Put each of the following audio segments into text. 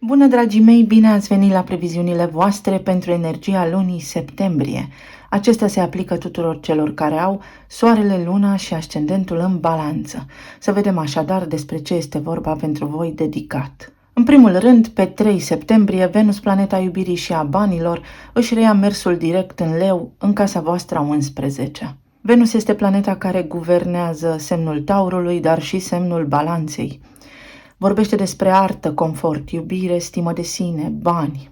Bună, dragii mei, bine ați venit la previziunile voastre pentru energia lunii septembrie. Acestea se aplică tuturor celor care au soarele, luna și ascendentul în balanță. Să vedem așadar despre ce este vorba pentru voi dedicat. În primul rând, pe 3 septembrie, Venus, planeta iubirii și a banilor, își reia mersul direct în Leu, în casa voastră a 11. Venus este planeta care guvernează semnul Taurului, dar și semnul Balanței. Vorbește despre artă, confort, iubire, stimă de sine, bani,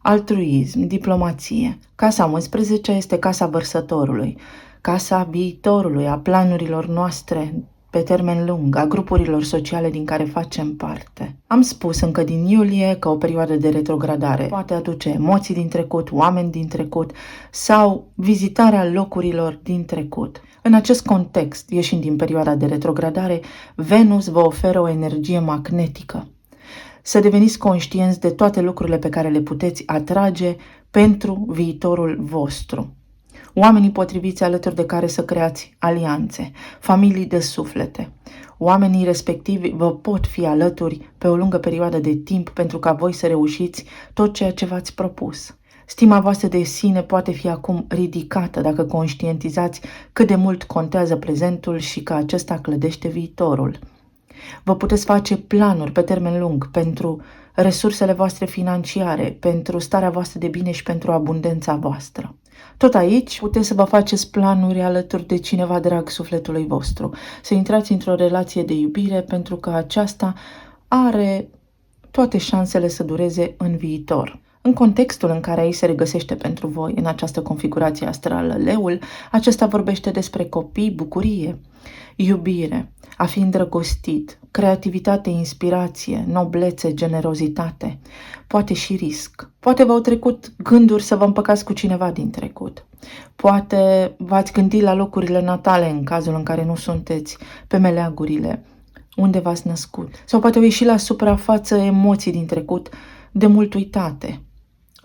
altruism, diplomație. Casa 11 este casa vărsătorului, casa viitorului, a planurilor noastre pe termen lung, a grupurilor sociale din care facem parte. Am spus încă din iulie că o perioadă de retrogradare poate aduce emoții din trecut, oameni din trecut sau vizitarea locurilor din trecut. În acest context, ieșind din perioada de retrogradare, Venus vă oferă o energie magnetică. Să deveniți conștienți de toate lucrurile pe care le puteți atrage pentru viitorul vostru. Oamenii potriviți alături de care să creați alianțe, familii de suflete. Oamenii respectivi vă pot fi alături pe o lungă perioadă de timp pentru ca voi să reușiți tot ceea ce v-ați propus. Stima voastră de sine poate fi acum ridicată dacă conștientizați cât de mult contează prezentul și că acesta clădește viitorul. Vă puteți face planuri pe termen lung pentru resursele voastre financiare, pentru starea voastră de bine și pentru abundența voastră. Tot aici puteți să vă faceți planuri alături de cineva drag sufletului vostru, să intrați într-o relație de iubire pentru că aceasta are toate șansele să dureze în viitor. În contextul în care aici se regăsește pentru voi în această configurație astrală Leul, acesta vorbește despre copii, bucurie, iubire, a fi îndrăgostit, creativitate, inspirație, noblețe, generozitate, poate și risc. Poate v-au trecut gânduri să vă împăcați cu cineva din trecut. Poate v-ați gândit la locurile natale în cazul în care nu sunteți pe meleagurile unde v-ați născut. Sau poate au ieșit la suprafață emoții din trecut de mult uitate.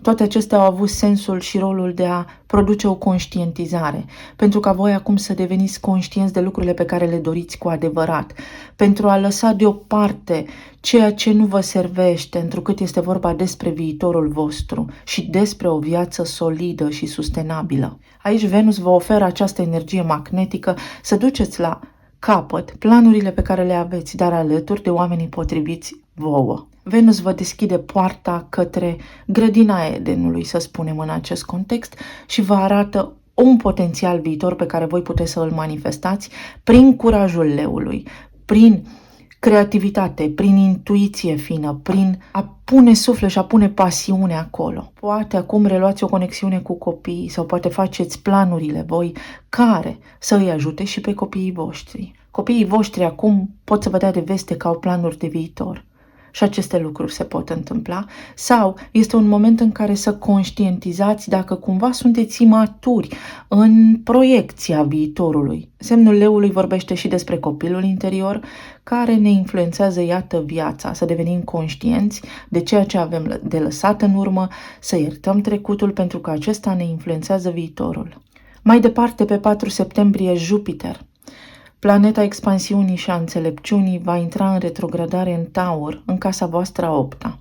Toate acestea au avut sensul și rolul de a produce o conștientizare, pentru ca voi acum să deveniți conștienți de lucrurile pe care le doriți cu adevărat, pentru a lăsa deoparte ceea ce nu vă servește, întrucât este vorba despre viitorul vostru și despre o viață solidă și sustenabilă. Aici Venus vă oferă această energie magnetică să duceți la capăt planurile pe care le aveți, dar alături de oamenii potriviți vouă. Venus vă deschide poarta către grădina Edenului, să spunem în acest context, și vă arată un potențial viitor pe care voi puteți să îl manifestați prin curajul leului, prin creativitate, prin intuiție fină, prin a pune suflet și a pune pasiune acolo. Poate acum reluați o conexiune cu copiii sau poate faceți planurile voi care să îi ajute și pe copiii voștri. Copiii voștri acum pot să vă dea de veste că au planuri de viitor. Și aceste lucruri se pot întâmpla, sau este un moment în care să conștientizați dacă cumva sunteți imaturi în proiecția viitorului. Semnul leului vorbește și despre copilul interior care ne influențează, iată, viața, să devenim conștienți de ceea ce avem de lăsat în urmă, să iertăm trecutul pentru că acesta ne influențează viitorul. Mai departe, pe 4 septembrie, Jupiter, planeta expansiunii și a înțelepciunii, va intra în retrogradare în Taur, în casa voastră a 8-a.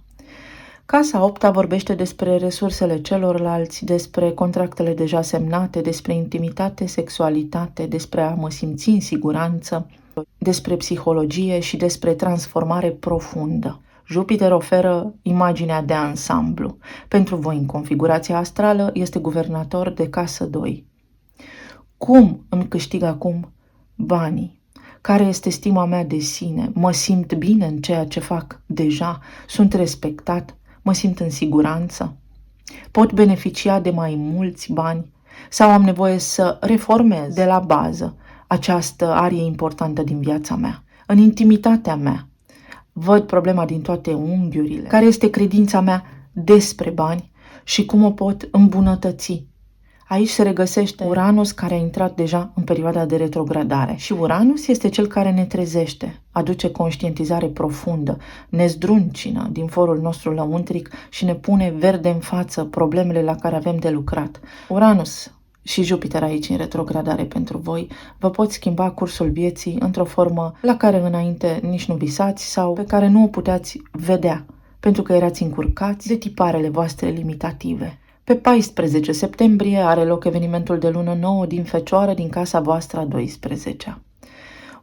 Casa 8-a vorbește despre resursele celorlalți, despre contractele deja semnate, despre intimitate, sexualitate, despre a mă simți în siguranță, despre psihologie și despre transformare profundă. Jupiter oferă imaginea de ansamblu. Pentru voi, în configurația astrală, este guvernator de casă 2. Cum îmi câștig acum banii? Care este stima mea de sine? Mă simt bine în ceea ce fac deja? Sunt respectat? Mă simt în siguranță? Pot beneficia de mai mulți bani? Sau am nevoie să reformez de la bază această arie importantă din viața mea? În intimitatea mea văd problema din toate unghiurile. Care este credința mea despre bani și cum o pot îmbunătăți? Aici se regăsește Uranus, care a intrat deja în perioada de retrogradare. Și Uranus este cel care ne trezește, aduce conștientizare profundă, ne zdruncină din forul nostru lăuntric și ne pune verde în față problemele la care avem de lucrat. Uranus și Jupiter aici în retrogradare pentru voi vă pot schimba cursul vieții într-o formă la care înainte nici nu visați sau pe care nu o puteați vedea pentru că erați încurcați de tiparele voastre limitative. Pe 14 septembrie are loc evenimentul de lună nouă din Fecioară din casa voastră a 12-a,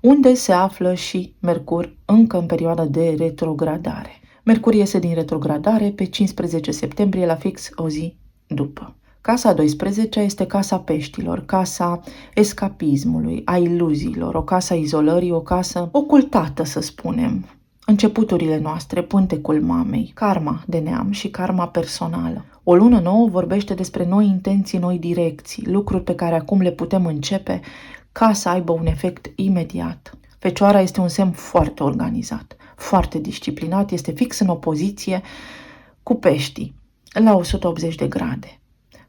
unde se află și Mercur încă în perioada de retrogradare. Mercur iese din retrogradare pe 15 septembrie la fix o zi după. Casa a 12-a este casa peștilor, casa escapismului, a iluziilor, o casă a izolării, o casă ocultată, să spunem. Începuturile noastre, pântecul mamei, karma de neam și karma personală. O lună nouă vorbește despre noi intenții, noi direcții, lucruri pe care acum le putem începe ca să aibă un efect imediat. Fecioara este un semn foarte organizat, foarte disciplinat, este fix în opoziție cu peștii, la 180 de grade.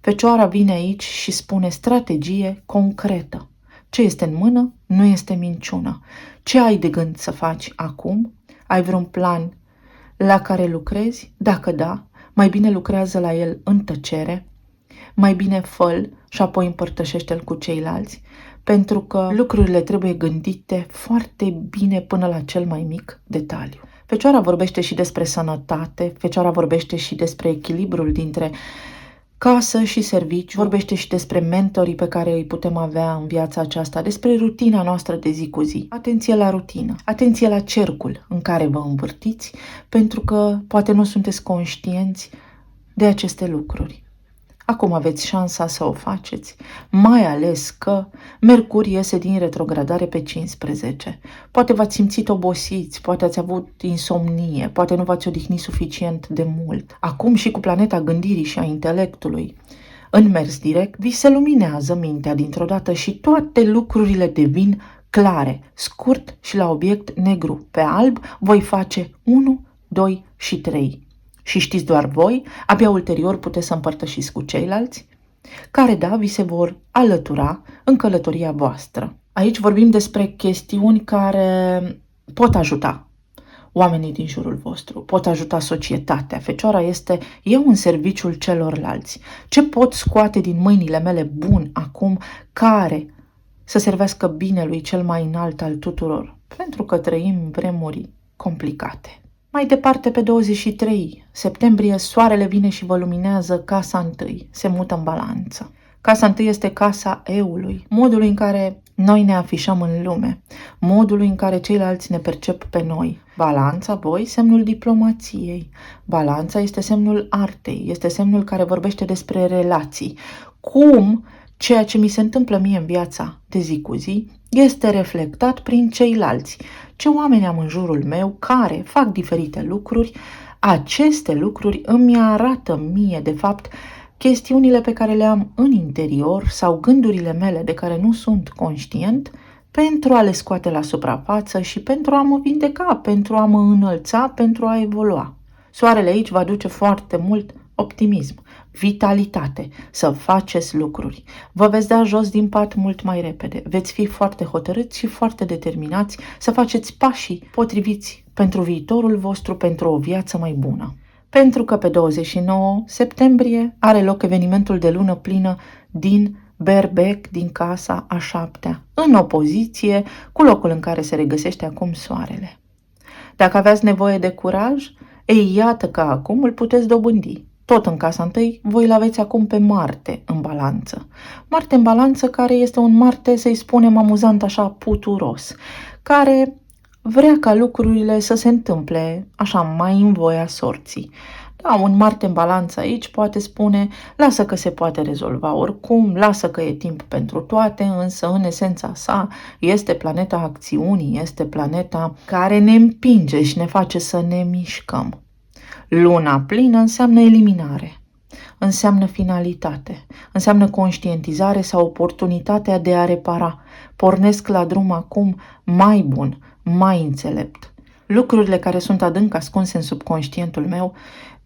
Fecioara vine aici și spune strategie concretă. Ce este în mână nu este minciună. Ce ai de gând să faci acum? Ai vreun plan la care lucrezi? Dacă da, mai bine lucrează la el în tăcere, mai bine fă-l și apoi împărtășește-l cu ceilalți, pentru că lucrurile trebuie gândite foarte bine până la cel mai mic detaliu. Fecioara vorbește și despre sănătate, Fecioara vorbește și despre echilibrul dintre casă și serviciu, vorbește și despre mentorii pe care îi putem avea în viața aceasta, despre rutina noastră de zi cu zi. Atenție la rutină, atenție la cercul în care vă învârtiți, pentru că poate nu sunteți conștienți de aceste lucruri. Acum aveți șansa să o faceți, mai ales că Mercur iese din retrogradare pe 15. Poate v-ați simțit obosiți, poate ați avut insomnie, poate nu v-ați odihnit suficient de mult. Acum și cu planeta gândirii și a intelectului în mers direct, vi se luminează mintea dintr-o dată și toate lucrurile devin clare, scurt și la obiect, negru pe alb, voi face 1, 2 și 3. Și știți doar voi, abia ulterior puteți să împărtășiți cu ceilalți, care, da, vi se vor alătura în călătoria voastră. Aici vorbim despre chestiuni care pot ajuta oamenii din jurul vostru, pot ajuta societatea. Fecioara este eu în serviciul celorlalți. Ce pot scoate din mâinile mele bun acum care să servească binelui cel mai înalt al tuturor? Pentru că trăim vremuri complicate. Mai departe, pe 23 septembrie, soarele vine și vă luminează casa 1, se mută în balanță. Casa 1 este casa eului, modului în care noi ne afișăm în lume, modului în care ceilalți ne percep pe noi. Balanța, voi, semnul diplomației. Balanța este semnul artei, este semnul care vorbește despre relații. Cum ceea ce mi se întâmplă mie în viața de zi cu zi este reflectat prin ceilalți. Ce oameni am în jurul meu care fac diferite lucruri, aceste lucruri îmi arată mie, de fapt, chestiunile pe care le am în interior sau gândurile mele de care nu sunt conștient, pentru a le scoate la suprafață și pentru a mă vindeca, pentru a mă înălța, pentru a evolua. Soarele aici va aduce foarte mult optimism, vitalitate, să faceți lucruri. Vă veți da jos din pat mult mai repede. Veți fi foarte hotărâți și foarte determinați să faceți pașii potriviți pentru viitorul vostru, pentru o viață mai bună. Pentru că pe 29 septembrie are loc evenimentul de lună plină din Berbec, din casa a 7-a, în opoziție cu locul în care se regăsește acum soarele. Dacă aveați nevoie de curaj, ei, iată că acum îl puteți dobândi. Tot în casa 1, voi l-aveți acum pe Marte în balanță. Marte în balanță care este un Marte, să-i spunem amuzant așa, puturos, care vrea ca lucrurile să se întâmple așa mai în voia sorții. Da, un Marte în balanță aici poate spune, lasă că se poate rezolva oricum, lasă că e timp pentru toate, însă în esența sa este planeta acțiunii, este planeta care ne împinge și ne face să ne mișcăm. Luna plină înseamnă eliminare, înseamnă finalitate, înseamnă conștientizare sau oportunitatea de a repara. Pornesc la drum acum mai bun, mai înțelept. Lucrurile care sunt adânc ascunse în subconștientul meu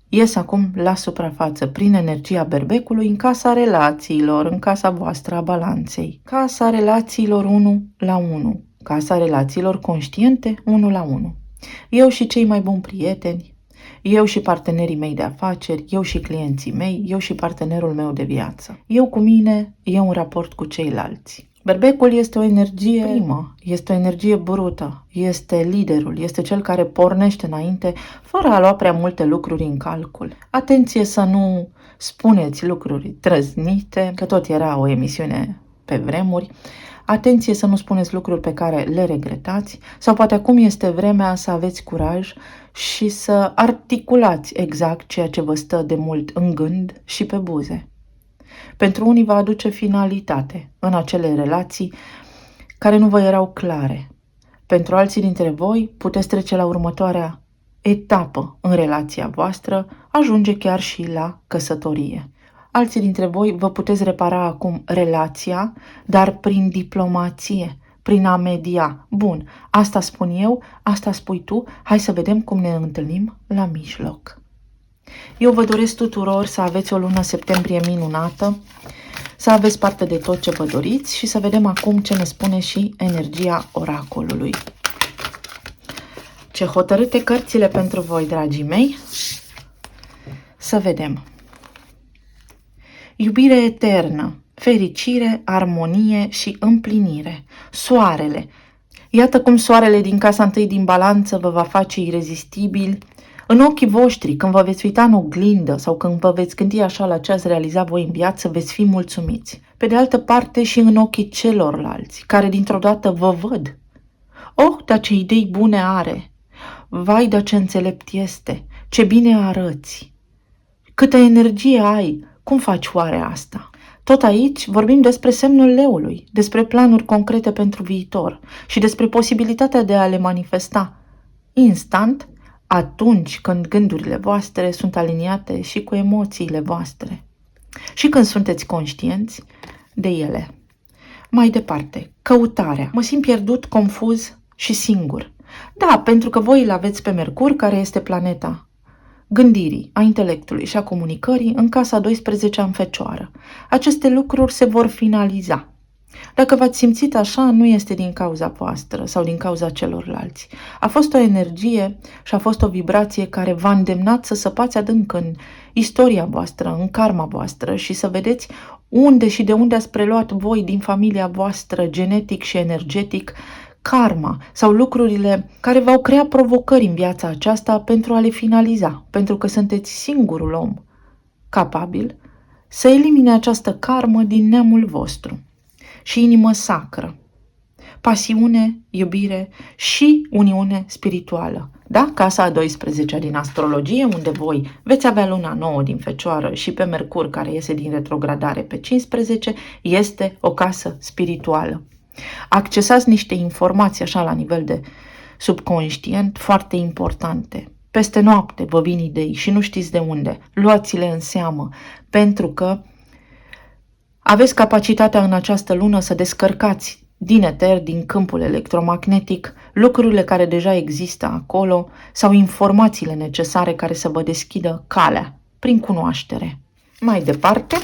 ies acum la suprafață prin energia berbecului în casa relațiilor, în casa voastră a balanței. Casa relațiilor 1 la 1, casa relațiilor conștiente 1 la 1. Eu și cei mai buni prieteni, eu și partenerii mei de afaceri, eu și clienții mei, eu și partenerul meu de viață. Eu cu mine, eu în raport cu ceilalți. Berbecul este o energie primă, este o energie brută, este liderul, este cel care pornește înainte fără a lua prea multe lucruri în calcul. Atenție să nu spuneți lucruri trăznite, că tot era o emisiune pe vremuri. Atenție să nu spuneți lucruri pe care le regretați sau poate acum este vremea să aveți curaj și să articulați exact ceea ce vă stă de mult în gând și pe buze. Pentru unii va aduce finalitate în acele relații care nu vă erau clare. Pentru alții dintre voi puteți trece la următoarea etapă în relația voastră, ajunge chiar și la căsătorie. Alții dintre voi vă puteți repara acum relația, dar prin diplomație, prin a media. Bun, asta spun eu, asta spui tu, hai să vedem cum ne întâlnim la mijloc. Eu vă doresc tuturor să aveți o lună septembrie minunată, să aveți parte de tot ce vă doriți și să vedem acum ce ne spune și energia oracolului. Ce hotărâte cărțile pentru voi, dragii mei? Să vedem. Iubire eternă, fericire, armonie și împlinire. Soarele. Iată cum soarele din casa întâi din balanță vă va face irezistibil. În ochii voștri, când vă veți uita în oglindă sau când vă veți gândi așa la ce ați realizat voi în viață, veți fi mulțumiți. Pe de altă parte și în ochii celorlalți, care dintr-o dată vă văd. Oh, dar ce idei bune are! Vai, dar ce înțelept este! Ce bine arăți! Câtă energie ai! Cum faci oare asta? Tot aici vorbim despre semnul leului, despre planuri concrete pentru viitor și despre posibilitatea de a le manifesta instant atunci când gândurile voastre sunt aliniate și cu emoțiile voastre și când sunteți conștienți de ele. Mai departe, căutarea. Mă simt pierdut, confuz și singur. Da, pentru că voi îl aveți pe Mercur, care este planeta gândirii, a intelectului și a comunicării în casa 12 în Fecioară. Aceste lucruri se vor finaliza. Dacă v-ați simțit așa, nu este din cauza voastră sau din cauza celorlalți. A fost o energie și a fost o vibrație care v-a îndemnat să săpați adânc în istoria voastră, în karma voastră și să vedeți unde și de unde ați preluat voi din familia voastră, genetic și energetic, karma sau lucrurile care v-au creat provocări în viața aceasta pentru a le finaliza, pentru că sunteți singurul om capabil să elimine această karmă din neamul vostru. Și inimă sacră, pasiune, iubire și uniune spirituală. Da? Casa a 12 din astrologie, unde voi veți avea luna nouă din Fecioară și pe Mercur, care iese din retrogradare pe 15, este o casă spirituală. Accesați niște informații așa la nivel de subconștient foarte importante. Peste noapte vă vin idei și nu știți de unde. Luați-le în seamă, pentru că aveți capacitatea în această lună să descărcați din eter, din câmpul electromagnetic, lucrurile care deja există acolo sau informațiile necesare care să vă deschidă calea prin cunoaștere. Mai departe,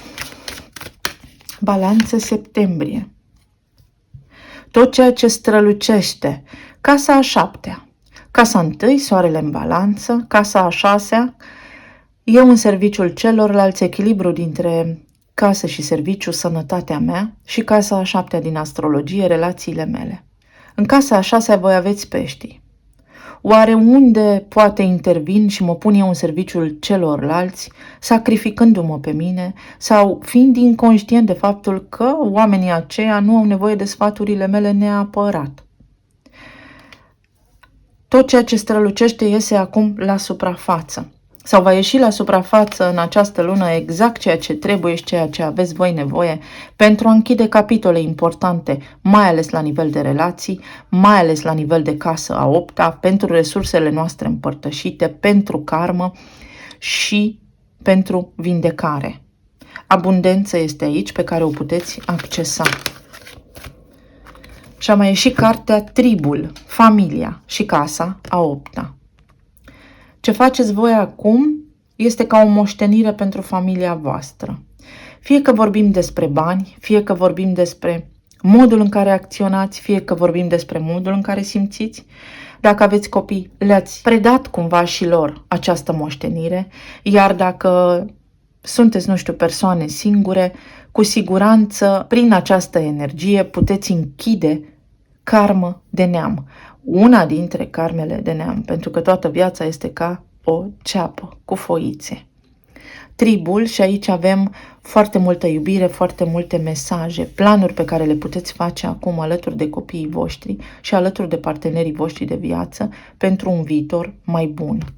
balanță septembrie. Tot ceea ce strălucește. Casa a 7-a. Casa 1, soarele în balanță. Casa a 6-a, eu în serviciul celorlalți, echilibru dintre casă și serviciu, sănătatea mea, și casa a 7-a din astrologie, relațiile mele. În casa a 6-a voi aveți peștii. Oare unde poate intervin și mă pun eu în serviciul celorlalți, sacrificându-mă pe mine sau fiind inconștient de faptul că oamenii aceia nu au nevoie de sfaturile mele neapărat? Tot ceea ce strălucește iese acum la suprafață. Sau va ieși la suprafață în această lună exact ceea ce trebuie și ceea ce aveți voi nevoie pentru a închide capitole importante, mai ales la nivel de relații, mai ales la nivel de casă a 8-a, pentru resursele noastre împărtășite, pentru karmă și pentru vindecare. Abundență este aici pe care o puteți accesa. Și a mai ieșit cartea Tribul, familia și casa a 8-a. Ce faceți voi acum este ca o moștenire pentru familia voastră. Fie că vorbim despre bani, fie că vorbim despre modul în care acționați, fie că vorbim despre modul în care simțiți. Dacă aveți copii, le-ați predat cumva și lor această moștenire, iar dacă sunteți, nu știu, persoane singure, cu siguranță, prin această energie, puteți închide karmă de neam. Una dintre karmele de neam, pentru că toată viața este ca o ceapă cu foițe. Tribul, și aici avem foarte multă iubire, foarte multe mesaje, planuri pe care le puteți face acum alături de copiii voștri și alături de partenerii voștri de viață pentru un viitor mai bun.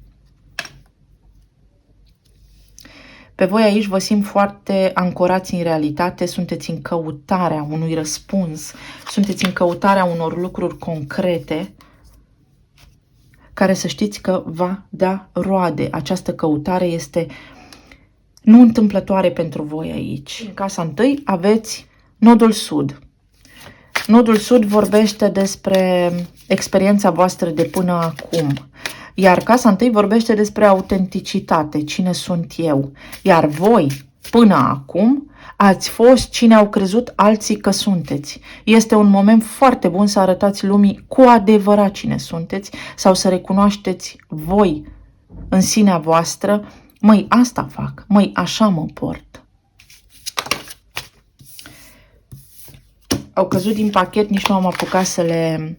Pe voi aici vă simt foarte ancorați în realitate, sunteți în căutarea unui răspuns, sunteți în căutarea unor lucruri concrete care să știți că va da roade. Această căutare este nu întâmplătoare pentru voi aici. În casa 1 aveți nodul sud. Nodul sud vorbește despre experiența voastră de până acum. Iar casa 1 vorbește despre autenticitate, cine sunt eu. Iar voi, până acum, ați fost cine au crezut alții că sunteți. Este un moment foarte bun să arătați lumii cu adevărat cine sunteți sau să recunoașteți voi în sinea voastră: măi, asta fac, măi, așa mă port. Au căzut din pachet, nici nu am apucat să le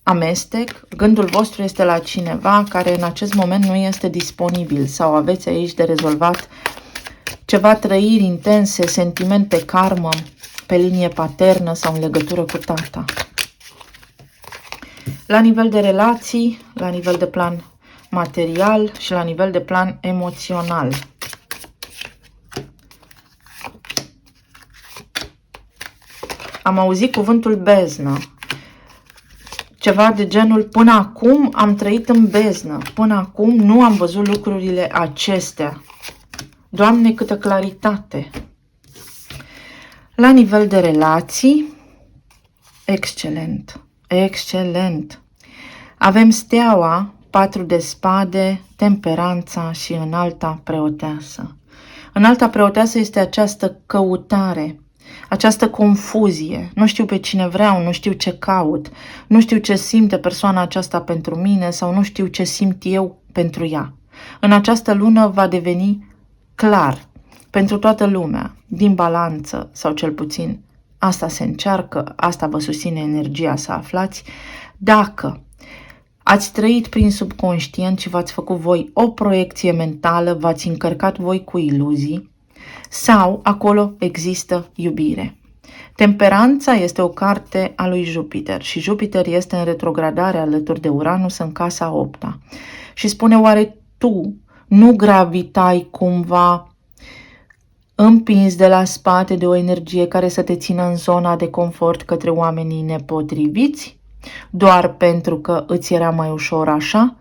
amestec. Gândul vostru este la cineva care în acest moment nu este disponibil sau aveți aici de rezolvat ceva trăiri intense, sentimente, karmă pe linie paternă sau în legătură cu tata. La nivel de relații, la nivel de plan material și la nivel de plan emoțional. Am auzit cuvântul beznă. Ceva de genul: până acum am trăit în beznă, până acum nu am văzut lucrurile acestea. Doamne, câtă claritate! La nivel de relații, excelent, excelent. Avem steaua, 4 de spade, temperanța și înalta preoteasă. Înalta preoteasă este această căutare, această confuzie. Nu știu pe cine vreau, nu știu ce caut, nu știu ce simte persoana aceasta pentru mine sau nu știu ce simt eu pentru ea. În această lună va deveni clar pentru toată lumea, din balanță sau cel puțin asta se încearcă, asta vă susține energia să aflați, dacă ați trăit prin subconștient și v-ați făcut voi o proiecție mentală, v-ați încărcat voi cu iluzii sau acolo există iubire. Temperanța este o carte a lui Jupiter și Jupiter este în retrogradare alături de Uranus în casa 8-a. Și spune: oare tu nu gravitai cumva împins de la spate de o energie care să te țină în zona de confort către oamenii nepotriviți, doar pentru că îți era mai ușor așa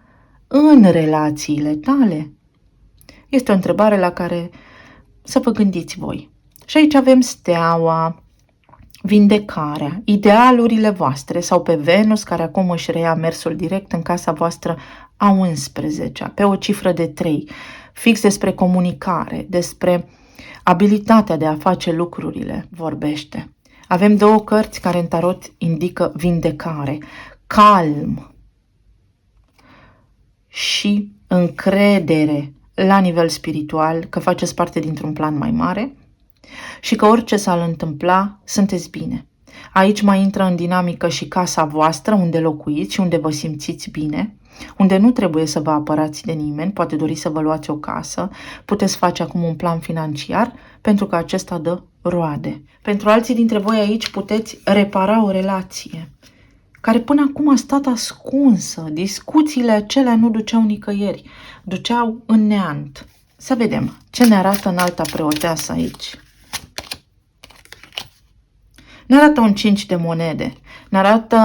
în relațiile tale? Este o întrebare la care să vă gândiți voi. Și aici avem steaua, vindecarea, idealurile voastre sau pe Venus, care acum își reia mersul direct în casa voastră a 11-a, pe o cifră de 3, fix despre comunicare, despre abilitatea de a face lucrurile vorbește. Avem 2 cărți care în tarot indică vindecare, calm și încredere la nivel spiritual că faceți parte dintr-un plan mai mare și că orice s-ar întâmpla, sunteți bine. Aici mai intră în dinamică și casa voastră, unde locuiți și unde vă simțiți bine, unde nu trebuie să vă apărați de nimeni, poate doriți să vă luați o casă, puteți face acum un plan financiar pentru că acesta dă roade. Pentru alții dintre voi aici puteți repara o relație care până acum a stat ascunsă. Discuțiile acelea nu duceau nicăieri, duceau în neant. Să vedem ce ne arată înalta preoteasă aici. Ne arată un 5 de monede. Ne arată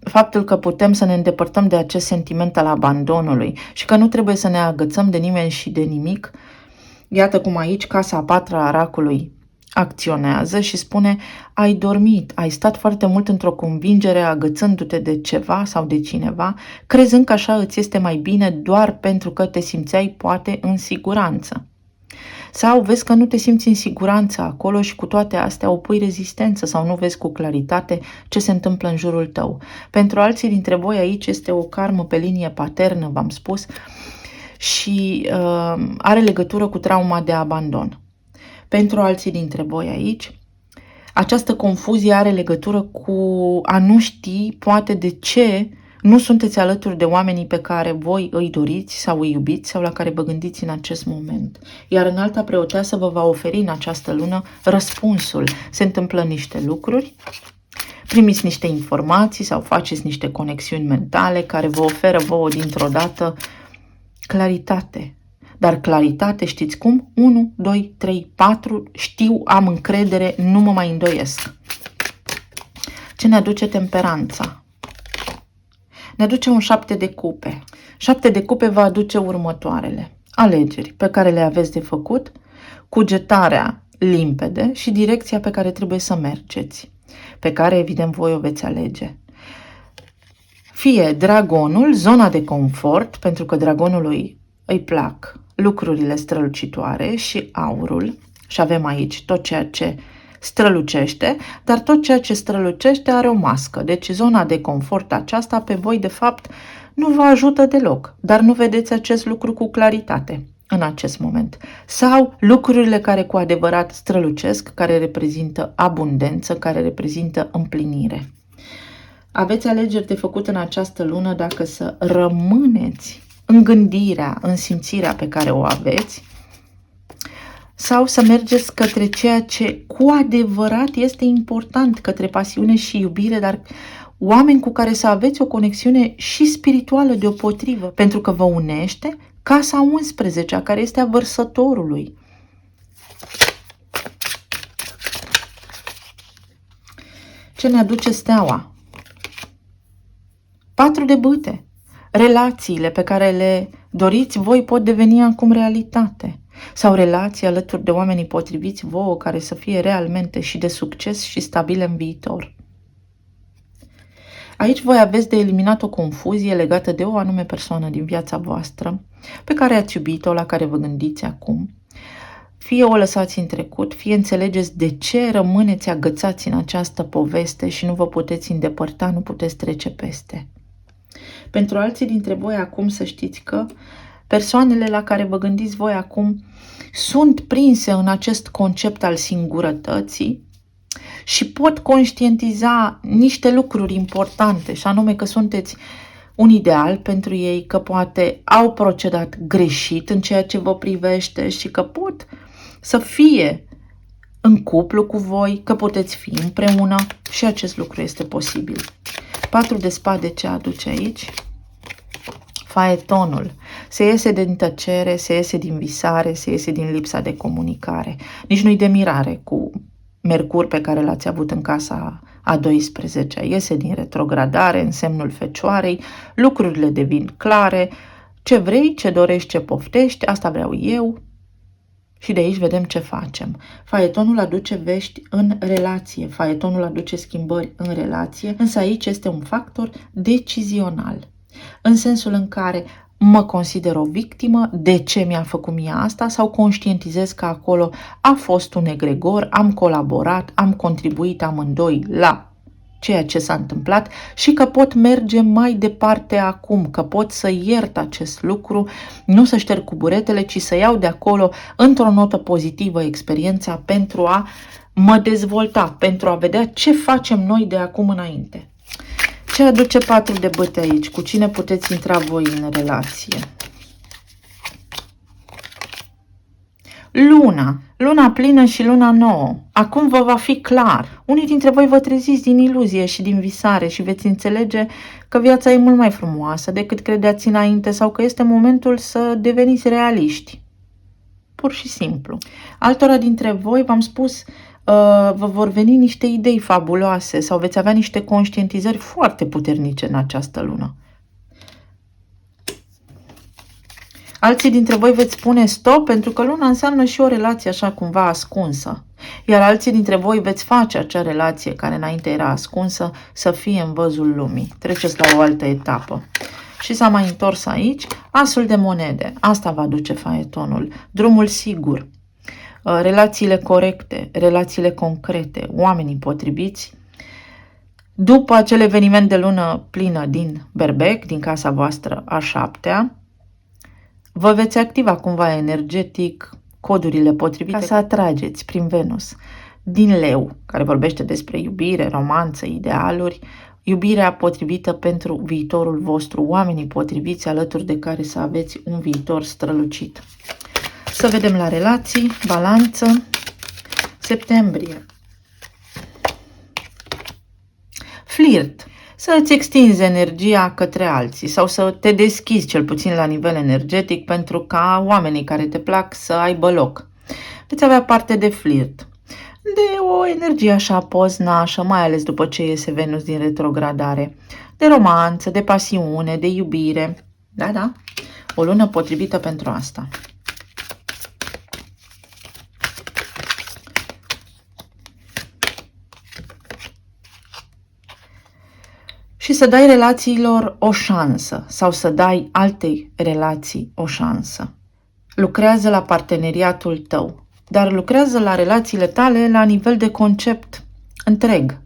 faptul că putem să ne îndepărtăm de acest sentiment al abandonului și că nu trebuie să ne agățăm de nimeni și de nimic. Iată cum aici casa a 4-a a racului acționează și spune: ai dormit, ai stat foarte mult într-o convingere agățându-te de ceva sau de cineva, crezând că așa îți este mai bine doar pentru că te simțeai poate în siguranță. Sau vezi că nu te simți în siguranță acolo și cu toate astea opui rezistență sau nu vezi cu claritate ce se întâmplă în jurul tău. Pentru alții dintre voi aici este o karmă pe linie paternă, v-am spus, și are legătură cu trauma de abandon. Pentru alții dintre voi aici, această confuzie are legătură cu a nu ști poate de ce nu sunteți alături de oamenii pe care voi îi doriți sau îi iubiți sau la care vă gândiți în acest moment. Iar Înalta Preoteasă vă va oferi în această lună răspunsul. Se întâmplă niște lucruri, primiți niște informații sau faceți niște conexiuni mentale care vă oferă vouă dintr-o dată claritate. Dar claritate, știți cum? 1, 2, 3, 4, știu, am încredere, nu mă mai îndoiesc. Ce ne aduce temperanța? Ne aduce un 7 de cupe. 7 de cupe va aduce următoarele. Alegeri pe care le aveți de făcut, cugetarea limpede și direcția pe care trebuie să mergeți, pe care evident voi o veți alege. Fie dragonul, zona de confort, pentru că dragonului îi plac lucrurile strălucitoare și aurul, și avem aici tot ceea ce strălucește, dar tot ceea ce strălucește are o mască. Deci zona de confort aceasta pe voi de fapt nu vă ajută deloc, dar nu vedeți acest lucru cu claritate în acest moment. Sau lucrurile care cu adevărat strălucesc, care reprezintă abundență, care reprezintă împlinire. Aveți alegeri de făcut în această lună dacă să rămâneți în gândirea, în simțirea pe care o aveți sau să mergeți către ceea ce cu adevărat este important, către pasiune și iubire, dar oameni cu care să aveți o conexiune și spirituală deopotrivă, pentru că vă unește casa 11, care este a vărsătorului. Ce ne aduce steaua? 4 de bâte. Relațiile pe care le doriți voi pot deveni acum realitate. Sau relații alături de oamenii potriviți vouă care să fie realmente și de succes și stabile în viitor. Aici voi aveți de eliminat o confuzie legată de o anume persoană din viața voastră pe care ați iubit-o, la care vă gândiți acum. Fie o lăsați în trecut, fie înțelegeți de ce rămâneți agățați în această poveste și nu vă puteți îndepărta, nu puteți trece peste. Pentru alții dintre voi acum să știți că persoanele la care vă gândiți voi acum sunt prinse în acest concept al singurătății și pot conștientiza niște lucruri importante, și anume că sunteți un ideal pentru ei, că poate au procedat greșit în ceea ce vă privește și că pot să fie în cuplu cu voi, că puteți fi împreună și acest lucru este posibil. 4 de spade ce aduce aici? Faetonul. Se iese din tăcere, se iese din visare, se iese din lipsa de comunicare. Nici nu-i de mirare cu Mercur pe care l-ați avut în casa a 12-a. Iese din retrogradare în semnul Fecioarei, lucrurile devin clare, ce vrei, ce dorești, ce poftești, asta vreau eu. Și de aici vedem ce facem. Faetonul aduce vești în relație, faetonul aduce schimbări în relație, însă aici este un factor decizional. În sensul în care mă consider o victimă, de ce mi-a făcut mie asta, sau conștientizez că acolo a fost un egregor, am colaborat, am contribuit amândoi la ceea ce s-a întâmplat și că pot merge mai departe acum, că pot să iert acest lucru, nu să șterg cu buretele, ci să iau de acolo într-o notă pozitivă experiența pentru a mă dezvolta, pentru a vedea ce facem noi de acum înainte. Ce aduce 4 de bâte aici? Cu cine puteți intra voi în relație? Luna plină și luna nouă. Acum vă va fi clar. Unii dintre voi vă treziți din iluzie și din visare și veți înțelege că viața e mult mai frumoasă decât credeați înainte sau că este momentul să deveniți realiști. Pur și simplu. Altora dintre voi, v-am spus, vă vor veni niște idei fabuloase sau veți avea niște conștientizări foarte puternice în această lună. Alții dintre voi veți spune stop, pentru că luna înseamnă și o relație așa cumva ascunsă. Iar alții dintre voi veți face acea relație care înainte era ascunsă să fie în văzul lumii. Treceți la o altă etapă. Și s-a mai întors aici asul de monede. Asta va duce faetonul. Drumul sigur. Relațiile corecte, relațiile concrete, oamenii potriviți. După acel eveniment de lună plină din Berbec, din casa voastră a 7-a, Vă veți activa cumva energetic codurile potrivite ca să atrageți prin Venus din Leu, care vorbește despre iubire, romanță, idealuri, iubirea potrivită pentru viitorul vostru, oamenii potriviți alături de care să aveți un viitor strălucit. Să vedem la relații, balanță, septembrie. Flirt. Să îți extinzi energia către alții sau să te deschizi cel puțin la nivel energetic pentru ca oamenii care te plac să aibă loc. Veți avea parte de flirt, de o energie așa poznașă, mai ales după ce iese Venus din retrogradare, de romanță, de pasiune, de iubire. Da, o lună potrivită pentru asta. Și să dai relațiilor o șansă sau să dai altei relații o șansă. Lucrează la parteneriatul tău, dar lucrează la relațiile tale la nivel de concept întreg.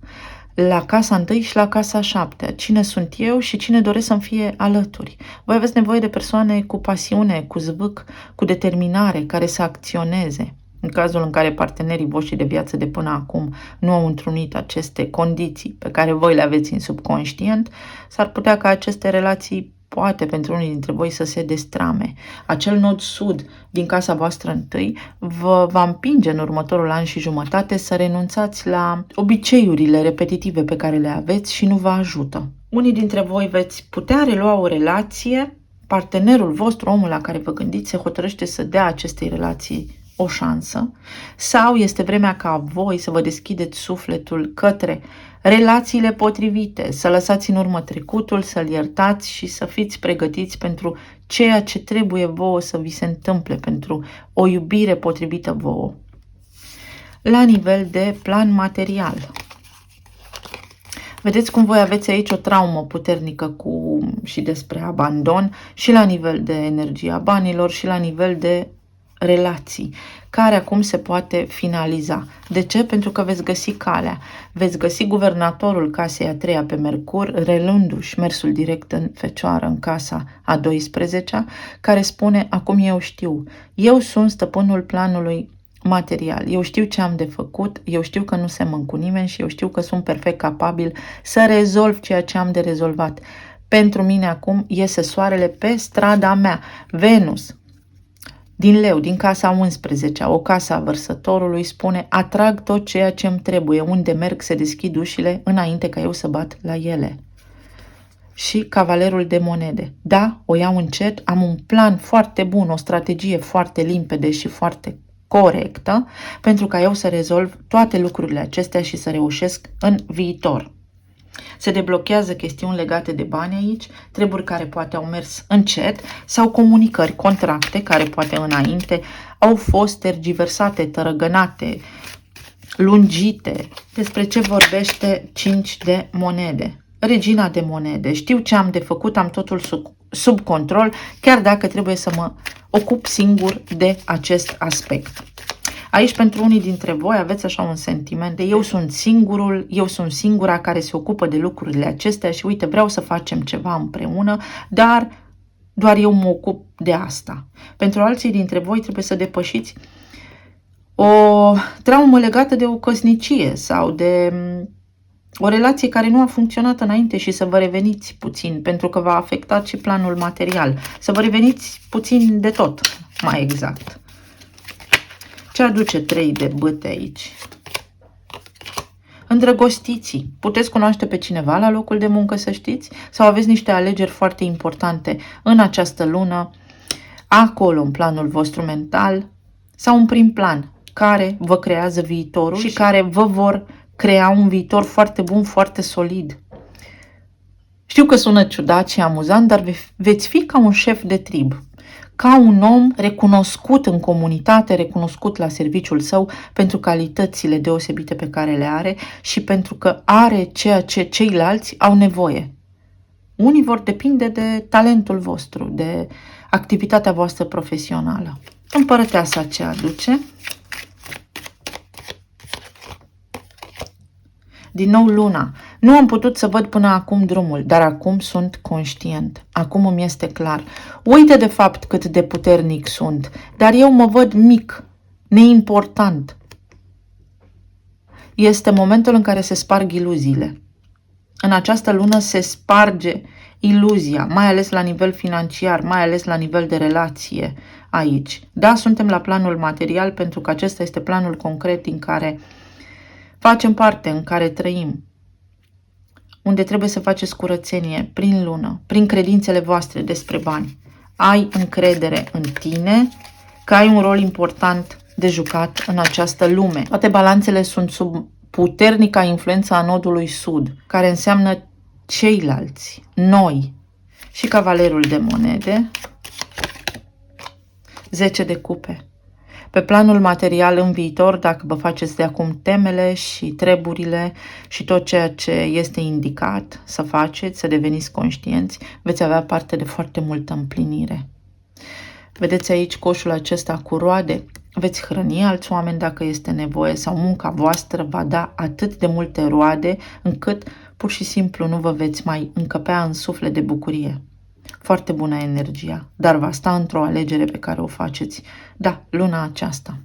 La casa 1 și la casa 7. Cine sunt eu și cine doresc să-mi fie alături. Voi aveți nevoie de persoane cu pasiune, cu zvâc, cu determinare, care să acționeze. În cazul în care partenerii voștri de viață de până acum nu au întrunit aceste condiții pe care voi le aveți în subconștient, s-ar putea ca aceste relații, poate pentru unii dintre voi, să se destrame. Acel nod sud din casa voastră 1 vă va împinge în următorul an și jumătate să renunțați la obiceiurile repetitive pe care le aveți și nu vă ajută. Unii dintre voi veți putea relua o relație, partenerul vostru, omul la care vă gândiți, se hotărăște să dea acestei relații o șansă, sau este vremea ca voi să vă deschideți sufletul către relațiile potrivite, să lăsați în urmă trecutul, să-l iertați și să fiți pregătiți pentru ceea ce trebuie vouă să vi se întâmple, pentru o iubire potrivită vouă. La nivel de plan material, vedeți cum voi aveți aici o traumă puternică și despre abandon, și la nivel de energia banilor și la nivel de relații, care acum se poate finaliza. De ce? Pentru că veți găsi calea. Veți găsi guvernatorul casei a 3-a pe Mercur, relându-și mersul direct în Fecioară, în casa a 12-a, care spune: acum eu știu. Eu sunt stăpânul planului material. Eu știu ce am de făcut, eu știu că nu semăn cu nimeni și eu știu că sunt perfect capabil să rezolv ceea ce am de rezolvat. Pentru mine acum iese soarele pe strada mea. Venus din Leu, din casa 11-a, o casă a vărsătorului, spune: atrag tot ceea ce îmi trebuie, unde merg se deschid ușile înainte ca eu să bat la ele. Și cavalerul de monede. Da, o iau încet, am un plan foarte bun, o strategie foarte limpede și foarte corectă pentru ca eu să rezolv toate lucrurile acestea și să reușesc în viitor. Se deblochează chestiuni legate de bani aici, treburi care poate au mers încet sau comunicări, contracte care poate înainte au fost tergiversate, tărăgănate, lungite. Despre ce vorbește 5 de monede? Regina de monede. Știu ce am de făcut, am totul sub control, chiar dacă trebuie să mă ocup singur de acest aspect. Aici, pentru unii dintre voi, aveți așa un sentiment de eu sunt singurul, eu sunt singura care se ocupă de lucrurile acestea și uite, vreau să facem ceva împreună, dar doar eu mă ocup de asta. Pentru alții dintre voi trebuie să depășiți o traumă legată de o căsnicie sau de o relație care nu a funcționat înainte și să vă reveniți puțin, pentru că v-a afectat și planul material. Să vă reveniți puțin de tot, mai exact. Ce aduce 3 de bâte aici? Îndrăgostiții. Puteți cunoaște pe cineva la locul de muncă, să știți? Sau aveți niște alegeri foarte importante în această lună, acolo, în planul vostru mental, sau în prim plan, care vă creează viitorul și care vă vor crea un viitor foarte bun, foarte solid. Știu că sună ciudat și amuzant, dar veți fi ca un șef de trib, ca un om recunoscut în comunitate, recunoscut la serviciul său pentru calitățile deosebite pe care le are și pentru că are ceea ce ceilalți au nevoie. Unii vor depinde de talentul vostru, de activitatea voastră profesională. Împărăteasa ce aduce? Din nou luna. Nu am putut să văd până acum drumul, dar acum sunt conștient. Acum îmi este clar. Uite de fapt cât de puternic sunt, dar eu mă văd mic, neimportant. Este momentul în care se sparg iluziile. În această lună se sparge iluzia, mai ales la nivel financiar, mai ales la nivel de relație aici. Da, suntem la planul material pentru că acesta este planul concret din care facem parte, în care trăim, unde trebuie să faceți curățenie prin lună, prin credințele voastre despre bani. Ai încredere în tine că ai un rol important de jucat în această lume. Toate balanțele sunt sub puternica influență a nodului sud, care înseamnă ceilalți, noi. Și cavalerul de monede, 10 de cupe. Pe planul material în viitor, dacă vă faceți de acum temele și treburile și tot ceea ce este indicat să faceți, să deveniți conștienți, veți avea parte de foarte multă împlinire. Vedeți aici coșul acesta cu roade? Veți hrăni alți oameni dacă este nevoie sau munca voastră va da atât de multe roade încât pur și simplu nu vă veți mai încăpea în suflet de bucurie. Foarte bună energia, dar va sta într-o alegere pe care o faceți. Da, luna aceasta.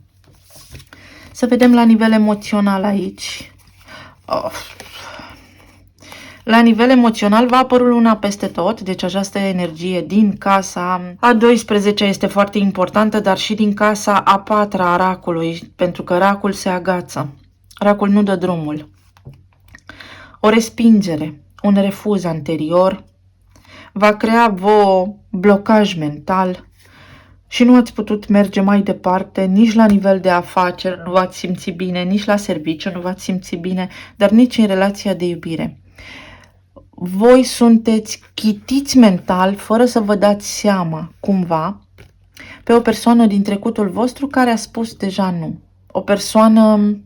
Să vedem la nivel emoțional aici. La nivel emoțional va apăru luna peste tot, deci această energie din casa a 12 este foarte importantă, dar și din casa a 4 a racului, pentru că racul se agață. Racul nu dă drumul. O respingere, un refuz anterior va crea blocaj mental și nu ați putut merge mai departe, nici la nivel de afaceri nu v-ați simți bine, nici la serviciu nu v-ați simți bine, dar nici în relația de iubire. Voi sunteți chitiți mental, fără să vă dați seama, cumva, pe o persoană din trecutul vostru care a spus deja nu. O persoană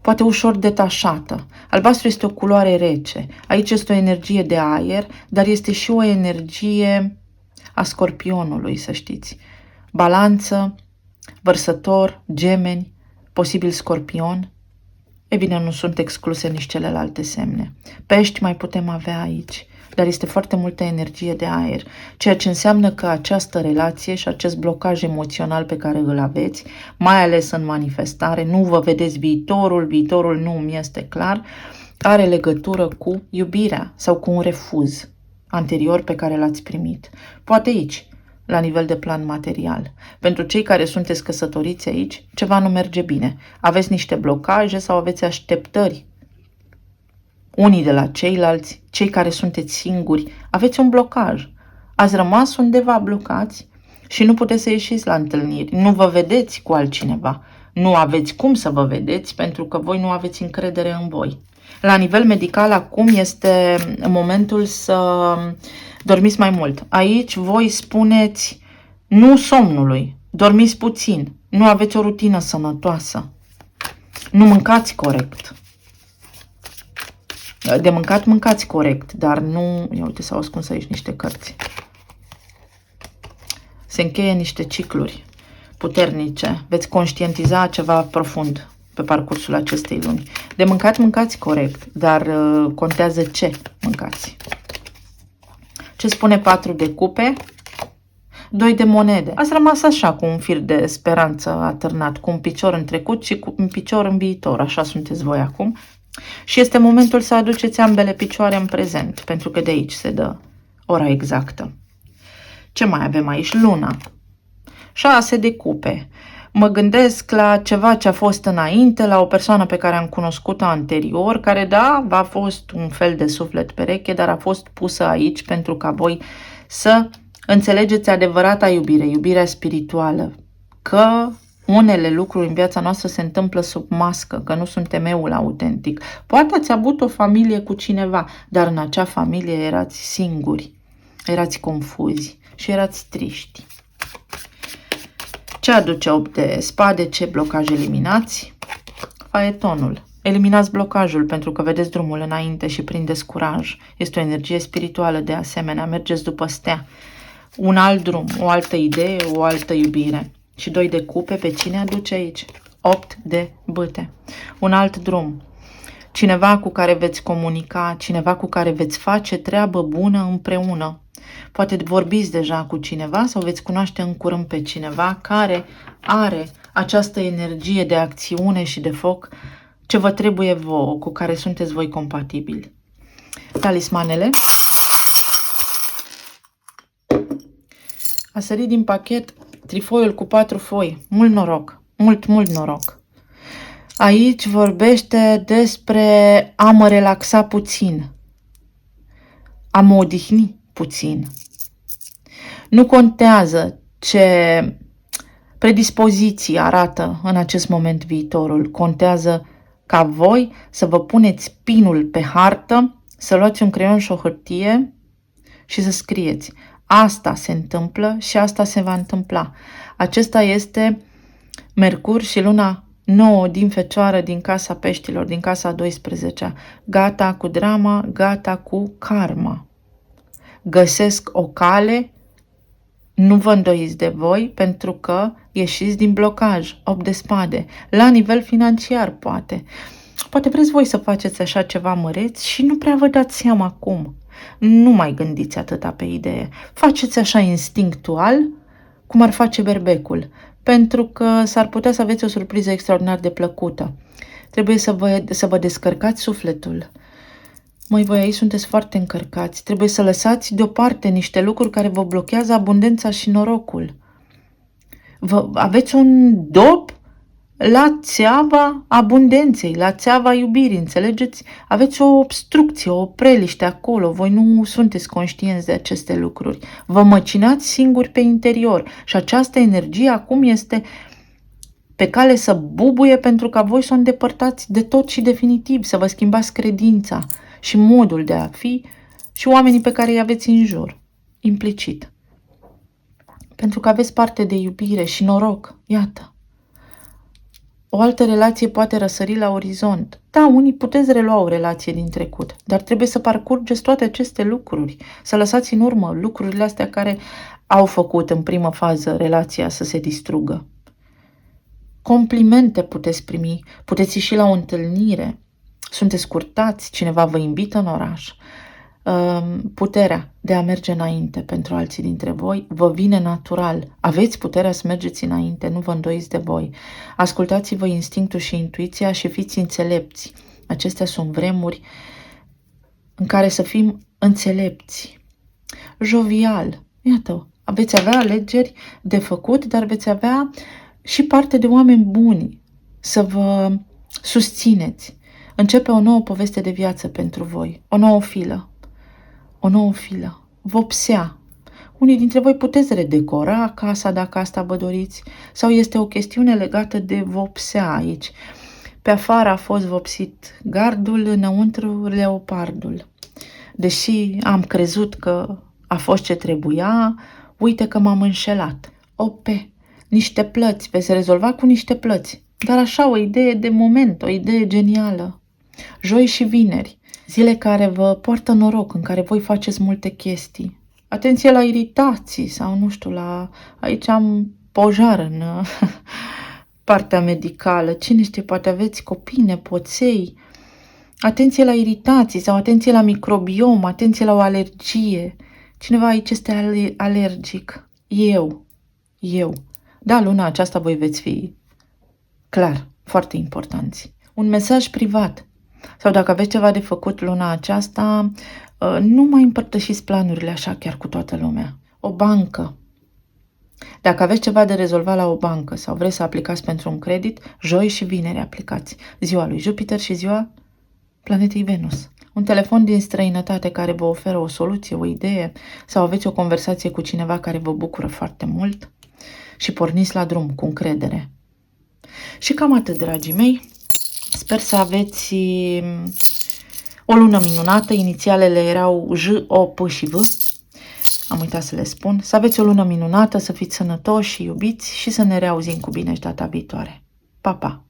poate ușor detașată. Albastru este o culoare rece. Aici este o energie de aer, dar este și o energie a Scorpionului, să știți. Balanță, Vărsător, Gemeni, posibil Scorpion. E bine, nu sunt excluse nici celelalte semne. Pești mai putem avea aici, dar este foarte multă energie de aer, ceea ce înseamnă că această relație și acest blocaj emoțional pe care îl aveți, mai ales în manifestare, nu vă vedeți viitorul nu mi este clar, are legătură cu iubirea sau cu un refuz anterior pe care l-ați primit. Poate aici, la nivel de plan material. Pentru cei care sunteți căsătoriți aici, ceva nu merge bine. Aveți niște blocaje sau aveți așteptări unii de la ceilalți, cei care sunteți singuri, aveți un blocaj. Ați rămas undeva blocați și nu puteți să ieșiți la întâlniri. Nu vă vedeți cu altcineva. Nu aveți cum să vă vedeți pentru că voi nu aveți încredere în voi. La nivel medical acum este momentul să dormiți mai mult. Aici voi spuneți nu somnului, dormiți puțin, nu aveți o rutină sănătoasă, nu mâncați corect. De mâncat, mâncați corect, dar nu... Ia uite, s-au ascuns aici niște cărți. Se încheie niște cicluri puternice. Veți conștientiza ceva profund pe parcursul acestei luni. De mâncat, mâncați corect, dar contează ce mâncați. Ce spune 4 de cupe? 2 de monede. Ați rămas așa cu un fir de speranță atârnat, cu un picior în trecut și cu un picior în viitor. Așa sunteți voi acum. Și este momentul să aduceți ambele picioare în prezent, pentru că de aici se dă ora exactă. Ce mai avem aici? Luna. 6 de cupe. Mă gândesc la ceva ce a fost înainte, la o persoană pe care am cunoscut-o anterior, care, da, a fost un fel de suflet pereche, dar a fost pusă aici pentru ca voi să înțelegeți adevărata iubire, iubirea spirituală, că unele lucruri în viața noastră se întâmplă sub mască, că nu sunt temeul autentic. Poate ați avut o familie cu cineva, dar în acea familie erați singuri, erați confuzi și erați triști. Ce aduce 8 de spade? Ce blocaj eliminați? Faetonul. Eliminați blocajul pentru că vedeți drumul înainte și prindeți curaj. Este o energie spirituală de asemenea. Mergeți după stea. Un alt drum, o altă idee, o altă iubire. Și 2 de cupe pe cine aduce aici? 8 de bâte. Un alt drum. cineva cu care veți comunica, cineva cu care veți face treabă bună împreună. Poate vorbiți deja cu cineva sau veți cunoaște în curând pe cineva care are această energie de acțiune și de foc ce vă trebuie vouă, cu care sunteți voi compatibili. Talismanele. A sărit din pachet trifoiul cu 4 foi. Mult noroc, mult noroc. Aici vorbește despre a mă relaxa puțin, a mă odihni puțin. Nu contează ce predispoziții arată în acest moment viitorul, contează ca voi să vă puneți pinul pe hartă, să luați un creion și o hârtie și să scrieți. Asta se întâmplă și asta se va întâmpla. Acesta este Mercur și luna 9 din Fecioară, din casa peștilor, din casa 12-a. Gata cu drama, gata cu karma. Găsesc o cale, nu vă îndoiți de voi, pentru că ieșiți din blocaj, 8 de spade, la nivel financiar poate. Poate vreți voi să faceți așa ceva măreți și nu prea vă dați seama acum. Nu mai gândiți atâta pe idee. Faceți așa instinctual, cum ar face berbecul, pentru că s-ar putea să aveți o surpriză extraordinar de plăcută. Trebuie să vă descărcați sufletul. Măi, voi aici sunteți foarte încărcați. Trebuie să lăsați deoparte niște lucruri care vă blochează abundența și norocul. Aveți un dop la țeava abundenței, la țeava iubirii, înțelegeți? Aveți o obstrucție, o preliște acolo, voi nu sunteți conștienți de aceste lucruri. Vă măcinați singuri pe interior și această energie acum este pe cale să bubuie pentru ca voi să o îndepărtați de tot și definitiv, să vă schimbați credința și modul de a fi și oamenii pe care îi aveți în jur, implicit. Pentru că aveți parte de iubire și noroc, iată. O altă relație poate răsări la orizont. Da, unii puteți relua o relație din trecut, dar trebuie să parcurgeți toate aceste lucruri, să lăsați în urmă lucrurile astea care au făcut în primă fază relația să se distrugă. Complimente puteți primi, puteți ieși la o întâlnire, sunteți curtați, cineva vă invită în oraș. Puterea de a merge înainte pentru alții dintre voi vă vine natural. Aveți puterea să mergeți înainte, nu vă îndoiți de voi. Ascultați-vă instinctul și intuiția și fiți înțelepți. Acestea sunt vremuri în care să fim înțelepți. Jovial. Iată, veți avea alegeri de făcut, dar veți avea și parte de oameni buni să vă susțineți. Începe o nouă poveste de viață pentru voi, o nouă filă. O nouă filă, vopsea. Unii dintre voi puteți redecora casa dacă asta vă doriți sau este o chestiune legată de vopsea aici. Pe afară a fost vopsit gardul, înăuntru leopardul. Deși am crezut că a fost ce trebuia, uite că m-am înșelat. Ope, niște plăți, veți rezolva cu niște plăți. Dar așa o idee de moment, o idee genială. Joi și vineri. Zile care vă poartă noroc, în care voi faceți multe chestii. Atenție la iritații sau nu știu, aici am pojar în partea medicală. Cine știe, poate aveți copii, nepoței. Atenție la iritații sau atenție la microbiom, atenție la o alergie. Cineva aici este alergic. Eu. Da, luna aceasta voi veți fi clar, foarte importanți. Un mesaj privat. Sau dacă aveți ceva de făcut luna aceasta, nu mai împărtășiți planurile așa chiar cu toată lumea. O bancă. Dacă aveți ceva de rezolvat la o bancă sau vreți să aplicați pentru un credit, joi și vineri aplicați. Ziua lui Jupiter și ziua planetei Venus. Un telefon din străinătate care vă oferă o soluție, o idee sau aveți o conversație cu cineva care vă bucură foarte mult și porniți la drum cu încredere. Și cam atât, dragii mei. Sper să aveți o lună minunată. Inițialele erau J, O, P și V. Am uitat să le spun. Să aveți o lună minunată, să fiți sănătoși și iubiți și să ne reauzim cu bine și data viitoare. Pa, pa!